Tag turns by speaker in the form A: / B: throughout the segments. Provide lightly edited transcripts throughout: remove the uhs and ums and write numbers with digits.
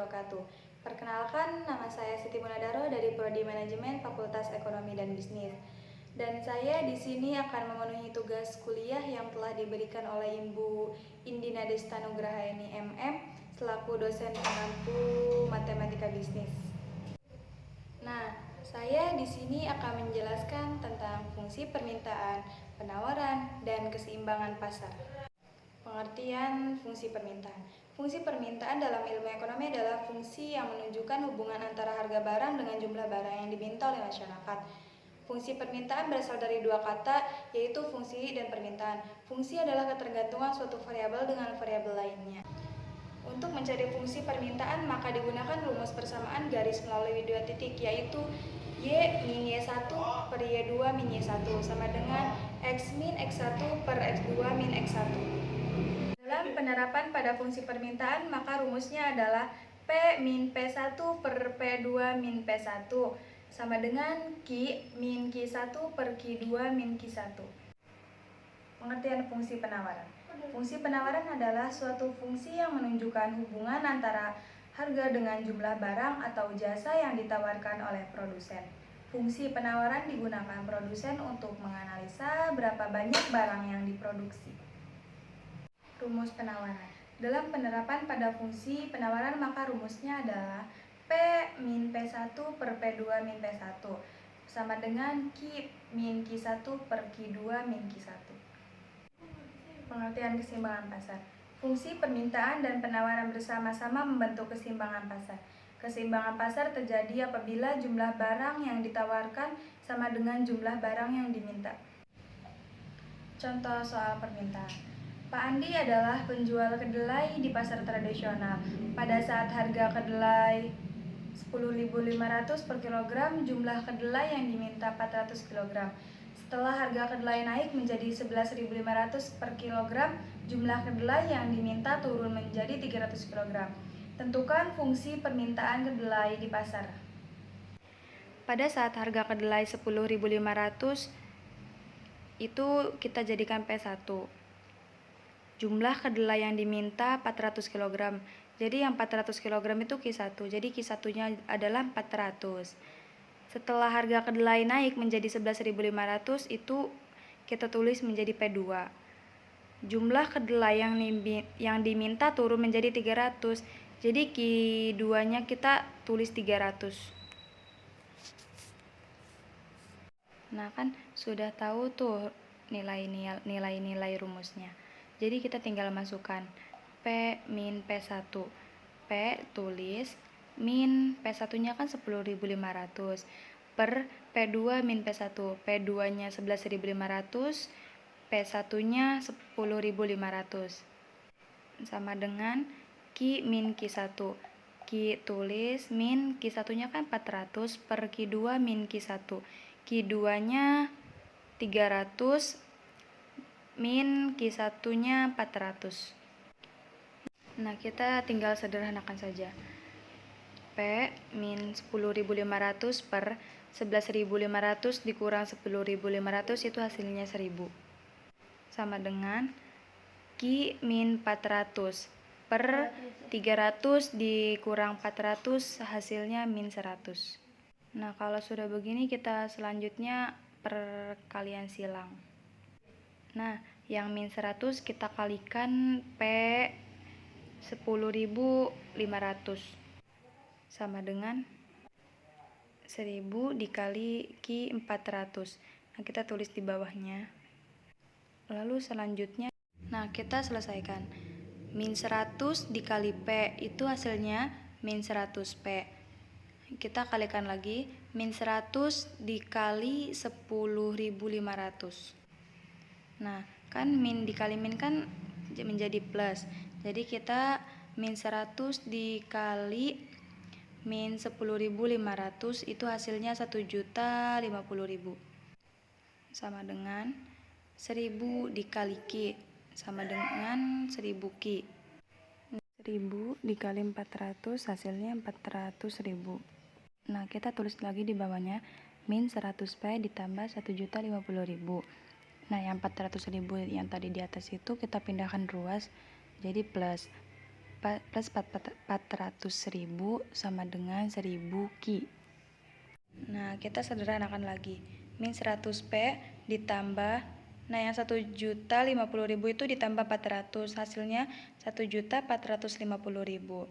A: wabarakatuh. Perkenalkan, nama saya Siti Munadaro dari Prodi Manajemen Fakultas Ekonomi dan Bisnis. Dan saya di sini akan memenuhi tugas kuliah yang telah diberikan oleh Ibu Indina Desta Nugrahayani MM selaku dosen pengampu Matematika Bisnis. Nah, saya di sini akan menjelaskan tentang fungsi permintaan, penawaran, dan keseimbangan pasar. Pengertian fungsi permintaan. Fungsi permintaan dalam ilmu ekonomi adalah fungsi yang menunjukkan hubungan antara harga barang dengan jumlah barang yang diminta oleh masyarakat. Fungsi permintaan berasal dari dua kata, yaitu fungsi dan permintaan. Fungsi adalah ketergantungan suatu variabel dengan variabel lainnya. Untuk mencari fungsi permintaan, maka digunakan rumus persamaan garis melalui dua titik, yaitu Y min Y1 per Y2 min Y1 sama dengan X min X1 per X2 min X1. Dalam penerapan pada fungsi permintaan, maka rumusnya adalah P min P1 per P2 min P1 sama dengan Q min Q1 per Q2 min Q1. Pengertian fungsi penawaran. Fungsi penawaran adalah suatu fungsi yang menunjukkan hubungan antara harga dengan jumlah barang atau jasa yang ditawarkan oleh produsen. Fungsi penawaran digunakan produsen untuk menganalisa berapa banyak barang yang diproduksi. Rumus penawaran. Dalam penerapan pada fungsi penawaran, maka rumusnya adalah P min P1 per P2 min P1 sama dengan Q min Q1 per Q2 min Q1. Pengertian keseimbangan pasar. Fungsi permintaan dan penawaran bersama-sama membentuk keseimbangan pasar. Keseimbangan pasar terjadi apabila jumlah barang yang ditawarkan sama dengan jumlah barang yang diminta. Contoh soal permintaan. Pak Andi adalah penjual kedelai di pasar tradisional. Pada saat harga kedelai 10.500 per kilogram, jumlah kedelai yang diminta 400 kilogram. Setelah harga kedelai naik menjadi 11.500 per kilogram, jumlah kedelai yang diminta turun menjadi 300 kilogram. Tentukan fungsi permintaan kedelai di pasar. Pada saat harga kedelai 10.500 itu kita jadikan P1. Jumlah kedelai yang diminta 400 kg. Jadi yang 400 kg itu Q1. Jadi Q1-nya adalah 400. Setelah harga kedelai naik menjadi 11.500 itu kita tulis menjadi P2. Jumlah kedelai yang diminta turun menjadi 300. Jadi Q2-nya kita tulis 300. Nah, kan sudah tahu tuh nilai-nilai rumusnya. Jadi kita tinggal masukkan P min P1. P tulis min P1-nya kan 10.500 per P2 min P1. P2-nya 11.500, P1-nya 10.500. Sama dengan Q min Q1. Q tulis min Q1-nya kan 400 per Q2 min Q1. Q2-nya 300 min Q1-nya 400. Nah, kita tinggal sederhanakan saja. P min 10.500 per 11.500 dikurang 10.500 itu hasilnya 1.000. Sama dengan Q min 400 per 300 dikurang 400 hasilnya min 100. Nah, kalau sudah begini kita selanjutnya perkalian silang. Nah, yang min 100 kita kalikan P 10.500 sama dengan 1.000 dikali Q 400. Nah, kita tulis di bawahnya. Lalu selanjutnya, nah kita selesaikan. Min 100 dikali P itu hasilnya min 100 P. Kita kalikan lagi, min 100 dikali 10.500. Nah, kan min dikali min kan menjadi plus. Jadi kita min 100 dikali min 10.500 itu hasilnya 1.050.000. Sama dengan 1.000 dikali Q sama dengan 1.000 Q. 1.000 dikali 400 hasilnya 400.000. Nah, kita tulis lagi di bawahnya min 100 P ditambah 1.050.000. Nah, yang 400.000 yang tadi di atas itu kita pindahkan ruas jadi plus. plus 400.000 sama dengan 1000 Ki. Nah, kita sederhanakan lagi. Min 100P ditambah, nah yang 1.050.000 itu ditambah 400, hasilnya 1.450.000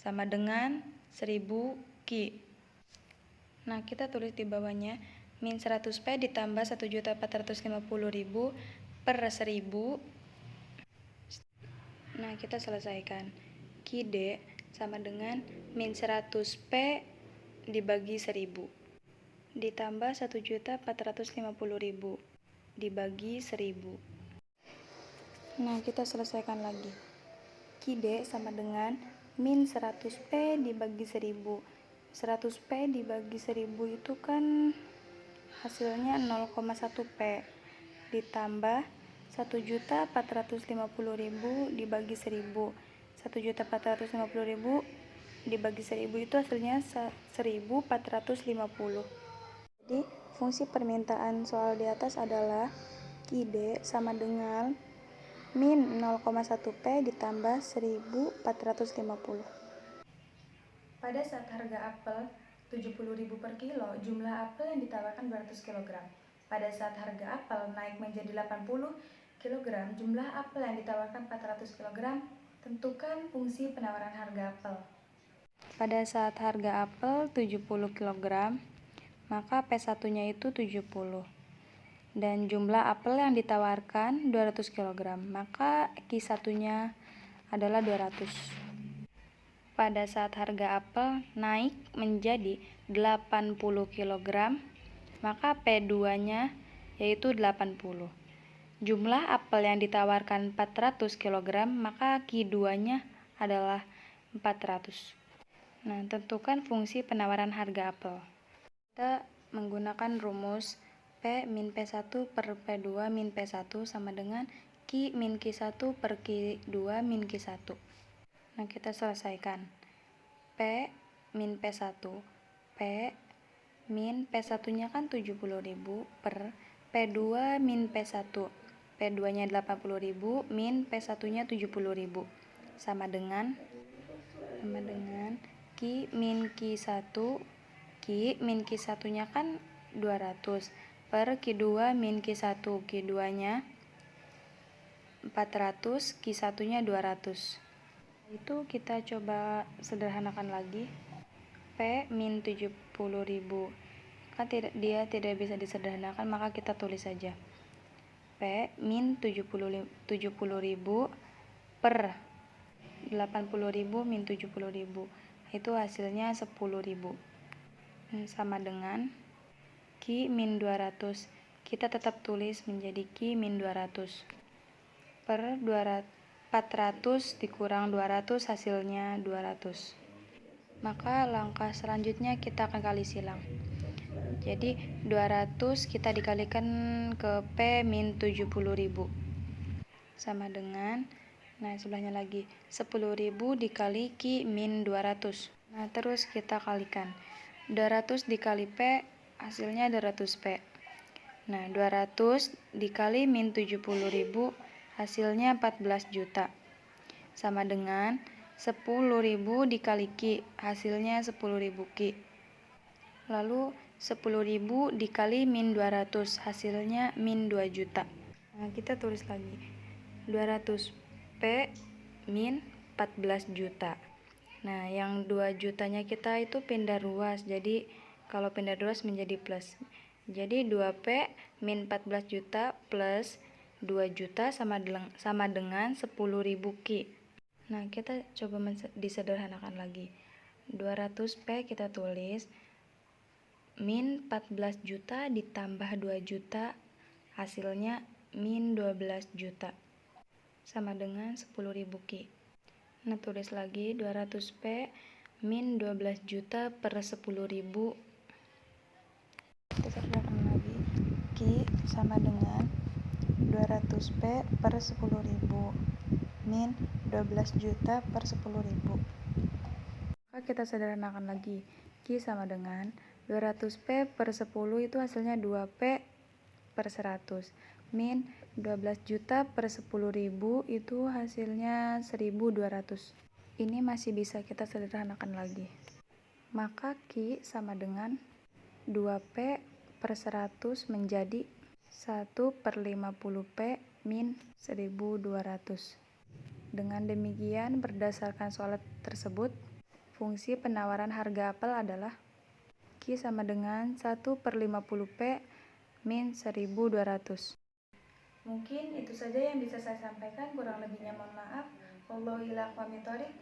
A: sama dengan 1000 Ki. Nah, kita tulis di bawahnya min 100P ditambah 1.450.000 per 1000. Nah, kita selesaikan. Ki D sama dengan min 100P dibagi 1000 ditambah 1.450.000 dibagi 1000. Nah, kita selesaikan lagi. Ki D sama dengan min 100P dibagi 1000. 100P dibagi 1000 itu kan hasilnya 0,1P ditambah 1.450.000 dibagi 1000. 1.450.000 dibagi 1000 itu hasilnya 1.450. Jadi fungsi permintaan soal di atas adalah Ki D sama dengan min 0,1P ditambah 1.450. Pada saat harga apel 70.000 per kilo, jumlah apel yang ditawarkan 200 kg. Pada saat harga apel naik menjadi 80 kg, jumlah apel yang ditawarkan 400 kg. Tentukan fungsi penawaran harga apel. Pada saat harga apel 70 kg, maka P1-nya itu 70. Dan jumlah apel yang ditawarkan 200 kg, maka Q1-nya adalah 200. Pada saat harga apel naik menjadi 80 kg, maka P2-nya yaitu 80. Jumlah apel yang ditawarkan 400 kg, maka Q2-nya adalah 400. Nah, tentukan fungsi penawaran harga apel. Kita menggunakan rumus P min P1 per P2 min P1 sama dengan Q min Q1 per Q2 min Q1. Nah, kita selesaikan. P min P1. P min P1-nya kan 70.000 per P2 min P1. P2-nya 80.000 min P1-nya 70.000 sama dengan Q min Q1. Q min Q1-nya kan 200 per Q2 min Q1. Q2-nya 400, Q1-nya 200. Itu kita coba sederhanakan lagi. P min 70.000 kan dia tidak bisa disederhanakan, maka kita tulis saja P min 70.000 per 80.000 min 70.000, itu hasilnya 10.000 sama dengan Q min 200. Kita tetap tulis menjadi Q min 200 per 400 dikurang 200 hasilnya 200. Maka langkah selanjutnya kita akan kali silang. Jadi 200 kita dikalikan ke P min 70.000 sama dengan, nah sebelahnya lagi 10.000 dikali Q min 200. Nah, terus kita kalikan 200 dikali P hasilnya 200P. Nah, 200 dikali min 70.000 hasilnya 14 juta sama dengan 10.000 dikali Q hasilnya 10.000 Q. Lalu 10.000 dikali min 200 hasilnya min 2 juta. Nah, kita tulis lagi 200P min 14 juta. Nah, yang 2 jutanya kita itu pindah ruas, jadi kalau pindah ruas menjadi plus. Jadi 2P min 14 juta plus 2 juta sama dengan 10.000 Ki. Nah, kita coba disederhanakan lagi. 200P kita tulis min 14 juta ditambah 2 juta hasilnya min 12 juta sama dengan 10.000 Ki. Nah, tulis lagi 200P min 12 juta per 10.000. Kita sederhanakan lagi. Ki sama dengan 200P per 10.000 min 12 juta per 10.000. Maka kita sederhanakan lagi. Ki sama dengan 200P per 10 itu hasilnya 2P per 100 min 12 juta per 10.000 itu hasilnya 1.200. Ini masih bisa kita sederhanakan lagi. Maka Q sama dengan 2P per 100 menjadi 1 per 50P min 1.200. Dengan demikian, berdasarkan soal tersebut, fungsi penawaran harga apel adalah Q sama dengan 1 per 50P min 1.200. Mungkin itu saja yang bisa saya sampaikan, kurang lebihnya mohon maaf.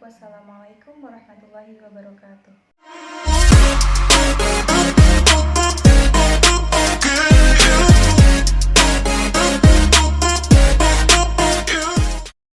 A: Wassalamualaikum warahmatullahi wabarakatuh.